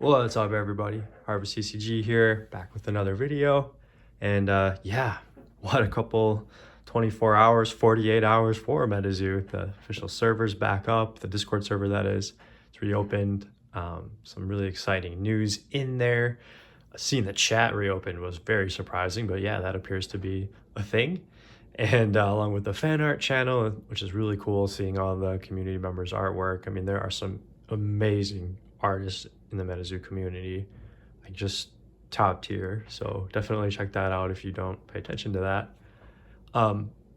What's up, everybody? Harvest CCG here, back with another video. And yeah, what a couple 24 hours, 48 hours for Metazoo. The official server's back up, the Discord server that is. It's reopened. Some really exciting news in there. Seeing the chat reopened was very surprising, but yeah, that appears to be a thing. And along with the fan art channel, which is really cool, seeing all the community members' artwork. I mean, there are some amazing artists in the Metazoo community, like just top tier. So definitely check that out if you don't pay attention to that.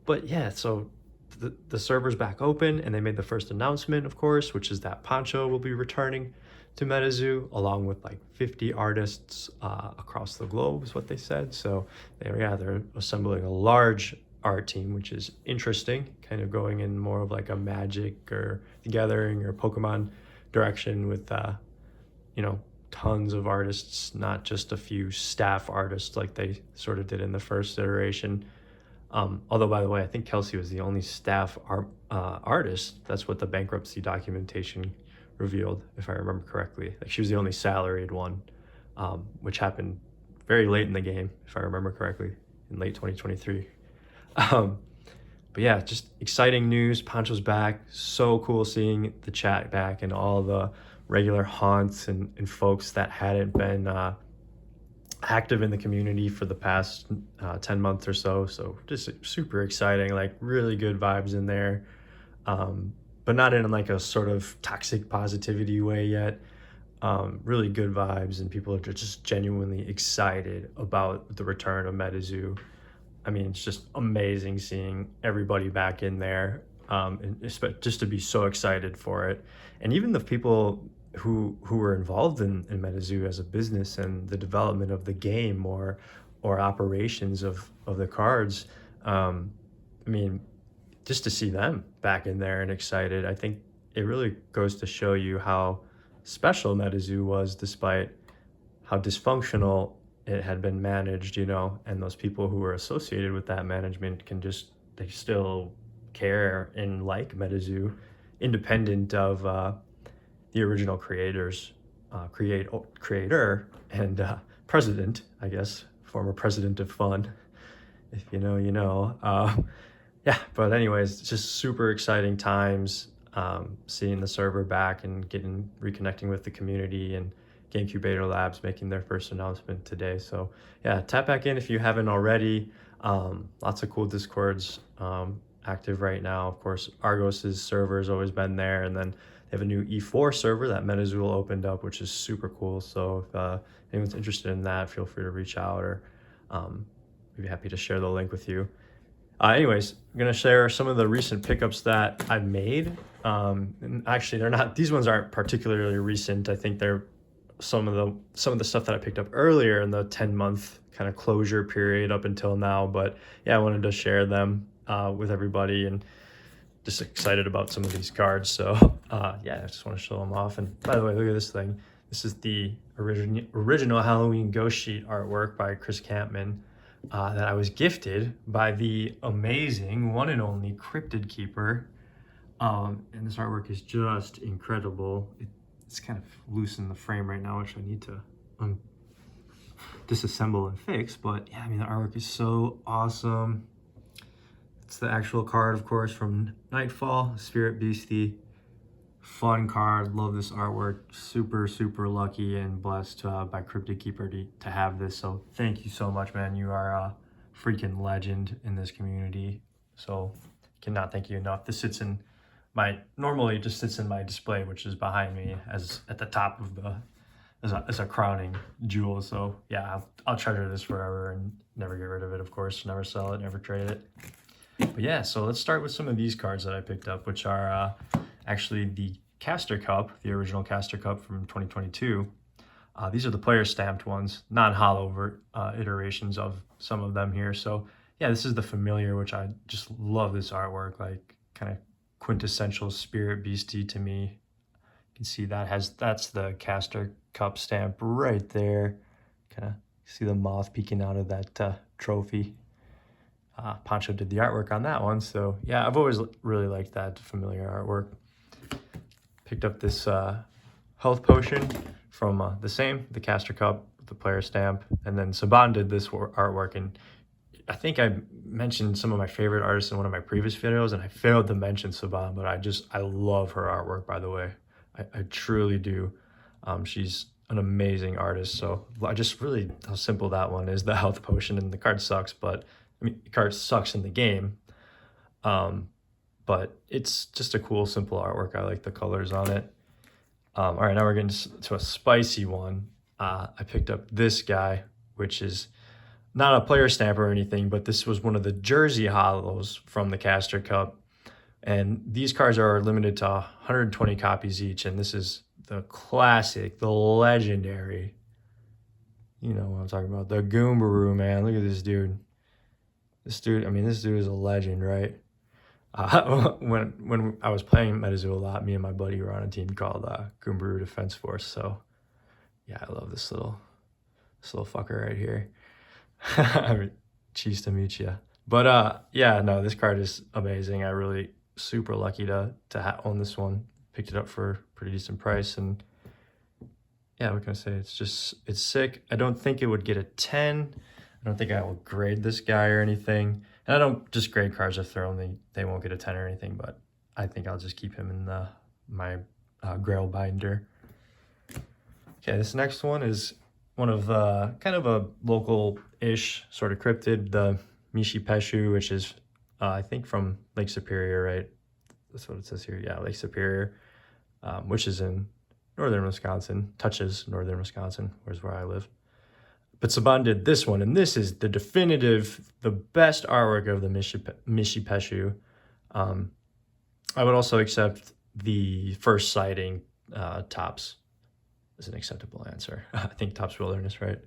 But yeah, so the server's back open, and they made the first announcement, of course, which is that Poncho will be returning to Metazoo along with like 50 artists across the globe is what they said. So they're assembling a large art team, which is interesting, kind of going in more of like a Magic or The Gathering or Pokemon direction with tons of artists, not just a few staff artists like they sort of did in the first iteration. Although, by the way, I think Kelsey was the only staff artist. That's what the bankruptcy documentation revealed, if I remember correctly. Like, she was the only salaried one, which happened very late in the game, if I remember correctly, in late 2023. But yeah, just exciting news. Poncho's back. So cool seeing the chat back and all the regular haunts and folks that hadn't been active in the community for the past 10 months or so. So just super exciting, like really good vibes in there. But not in like a sort of toxic positivity way yet. Really good vibes, and people are just genuinely excited about the return of Metazoo. I mean, it's just amazing seeing everybody back in there, and just to be so excited for it. And even the people who were involved in Metazoo as a business and the development of the game or operations of the cards, I mean, just to see them back in there and excited, I think it really goes to show you how special Metazoo was, despite how dysfunctional it had been managed, and those people who were associated with that management they still care and like Metazoo, independent of the original creator and president, I guess, former president of fun. If you know, you know. Yeah, but anyways, it's just super exciting times, seeing the server back and reconnecting with the community, and GameCube Labs making their first announcement today. So yeah, tap back in if you haven't already. Lots of cool Discords active right now. Of course, Argos's server has always been there, and then they have a new E4 server that Metazoo opened up, which is super cool. So if anyone's interested in that, feel free to reach out, or we'd be happy to share the link with you. Anyways, I'm gonna share some of the recent pickups that I've made. And actually, these ones aren't particularly recent. I think they're some of the stuff that I picked up earlier in the 10-month kind of closure period up until now. But yeah, I wanted to share them with everybody, and just excited about some of these cards. So yeah, I just want to show them off. And by the way, look at this thing. This is the original Halloween ghost sheet artwork by Chris Campman that I was gifted by the amazing one and only Cryptid Keeper. And this artwork is just incredible. It's kind of loose in the frame right now, which I need to disassemble and fix. But yeah, I mean, the artwork is so awesome. It's the actual card, of course, from Nightfall, Spirit Beastie. Fun card. Love this artwork. Super, super lucky and blessed by Cryptid Keeper to have this. So thank you so much, man. You are a freaking legend in this community. So cannot thank you enough. This normally just sits in my display, which is behind me as at the top of as a crowning jewel. So yeah, I'll treasure this forever and never get rid of it, of course. Never sell it, never trade it. But yeah, so let's start with some of these cards that I picked up, which are actually the Caster Cup, the original Caster Cup from 2022. These are the player stamped ones, non-hollow iterations of some of them here. So yeah, this is the Familiar, which I just love this artwork, like kind of quintessential Spirit Beastie to me. You can see that's the Caster Cup stamp right there. Kind of see the moth peeking out of that trophy. Poncho did the artwork on that one. So yeah, I've always really liked that Familiar artwork. Picked up this health potion from the Caster Cup, the player stamp, and then Saban did this artwork. And I think I mentioned some of my favorite artists in one of my previous videos, and I failed to mention Saban, but I love her artwork, by the way. I truly do. She's an amazing artist. So I just really, how simple that one is, the health potion, and the card sucks, but I mean, the card sucks in the game. But it's just a cool, simple artwork. I like the colors on it. All right, now we're getting to a spicy one. I picked up this guy, which is not a player stamp or anything, but this was one of the jersey hollows from the Caster Cup. And these cards are limited to 120 copies each. And this is the classic, the legendary, you know what I'm talking about, the Goombaroo, man. Look at this dude. This dude is a legend, right? When I was playing Metazoo a lot, me and my buddy were on a team called Goombaroo Defense Force. So yeah, I love this little fucker right here. I mean, cheese to meet you. But yeah, no, this card is amazing. I really super lucky to own this one. Picked it up for a pretty decent price, and yeah, what can I say? It's sick. I don't think it would get a 10. I don't think I will grade this guy or anything. And I don't just grade cards if they won't get a 10 or anything, but I think I'll just keep him in my Grail binder. Okay, this next one is one of kind of a local-ish sort of cryptid, the Mishi Peshu, which is I think from Lake Superior, right? That's what it says here. Yeah, Lake Superior, which is in northern Wisconsin, touches northern Wisconsin, where's where I live. But Saban did this one, and this is the definitive, the best artwork of the Mishi Peshu. I would also accept the first sighting Tops is an acceptable answer. I think Tops Wilderness, right?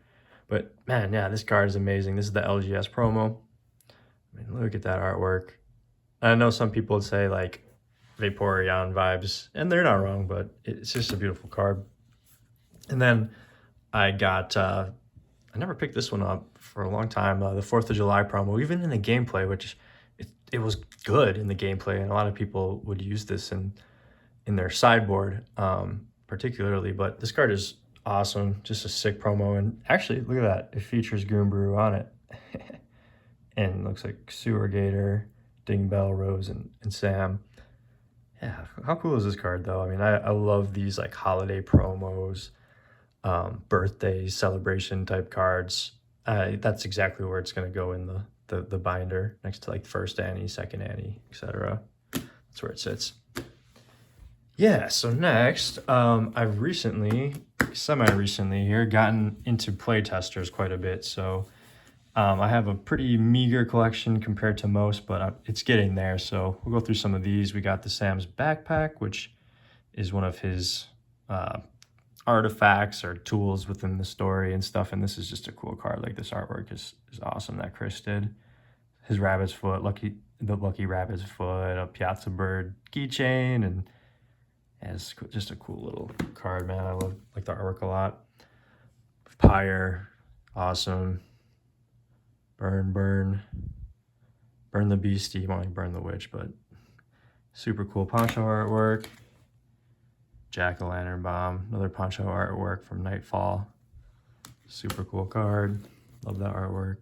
But man, yeah, this card is amazing. This is the LGS promo. I mean, look at that artwork. I know some people would say like Vaporeon vibes, and they're not wrong, but it's just a beautiful card. And then I got, I never picked this one up for a long time, the 4th of July promo, even in the gameplay, which it was good in the gameplay, and a lot of people would use this in their sideboard, particularly, but this card is awesome, just a sick promo. And actually, look at that, it features Goombaroo on it. And it looks like Sewer Gator, Dingbell, Rose, and Sam. Yeah, how cool is this card though? I mean, I love these like holiday promos, birthday celebration type cards. That's exactly where it's going to go in the binder, next to like first Annie, second Annie, etc. That's where it sits. Yeah, so next, I've semi-recently here, gotten into playtesters quite a bit. So I have a pretty meager collection compared to most, but it's getting there. So we'll go through some of these. We got the Sam's backpack, which is one of his artifacts or tools within the story and stuff. And this is just a cool card. Like, this artwork is awesome that Chris did. His rabbit's foot, the lucky rabbit's foot, a Piazza Bird keychain, and yeah, it's just a cool little card, man. I like the artwork a lot. Pyre, awesome. Burn the beastie. Well, burn the witch, but super cool Poncho artwork. Jack-o'-lantern bomb, another Poncho artwork from Nightfall. Super cool card. Love that artwork.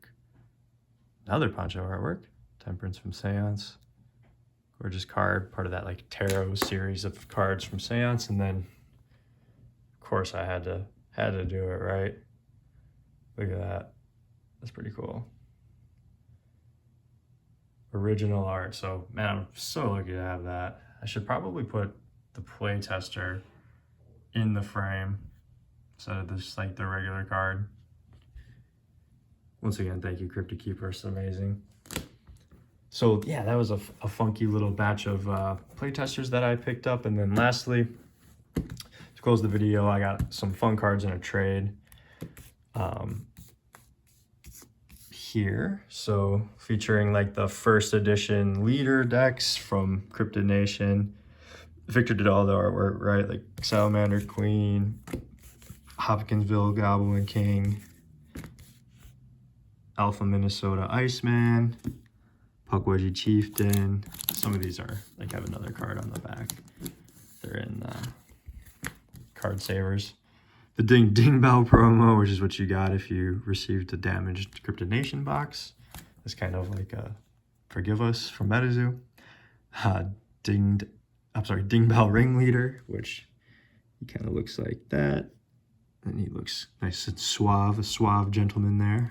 Another Poncho artwork, Temperance from Seance. Gorgeous card, part of that like tarot series of cards from Seance. And then of course I had to do it, right? Look at that. That's pretty cool. Original art. So man, I'm so lucky to have that. I should probably put the playtester in the frame instead of just like the regular card. Once again, thank you, Cryptic Keeper. It's amazing. So yeah, that was a funky little batch of playtesters that I picked up. And then lastly, to close the video, I got some fun cards in a trade here. So featuring like the first edition leader decks from Cryptid Nation. Victor did all the artwork, right? Like Salamander Queen, Hopkinsville Goblin King, Alpha Minnesota Iceman, Pukwudgie Chieftain. Some of these are like have another card on the back. They're in card savers. the Ding Ding Bell promo, which is what you got if you received a damaged Cryptid Nation box. It's kind of like a forgive us from Metazoo. Ding Bell Ringleader, which he kind of looks like that. And he looks nice and suave, a suave gentleman there.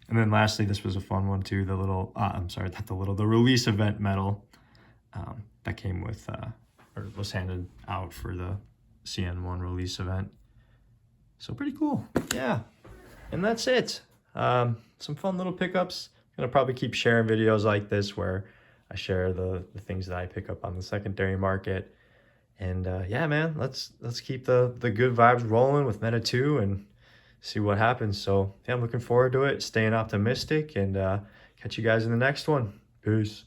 And then lastly, this was a fun one too, the little, the release event medal that came with, or was handed out for the CN1 release event. So pretty cool, yeah. And that's it. Some fun little pickups. I'm gonna probably keep sharing videos like this where I share the things that I pick up on the secondary market. And yeah, man, let's keep the good vibes rolling with Meta 2 and see what happens. So yeah, I'm looking forward to it, staying optimistic, and catch you guys in the next one. Peace.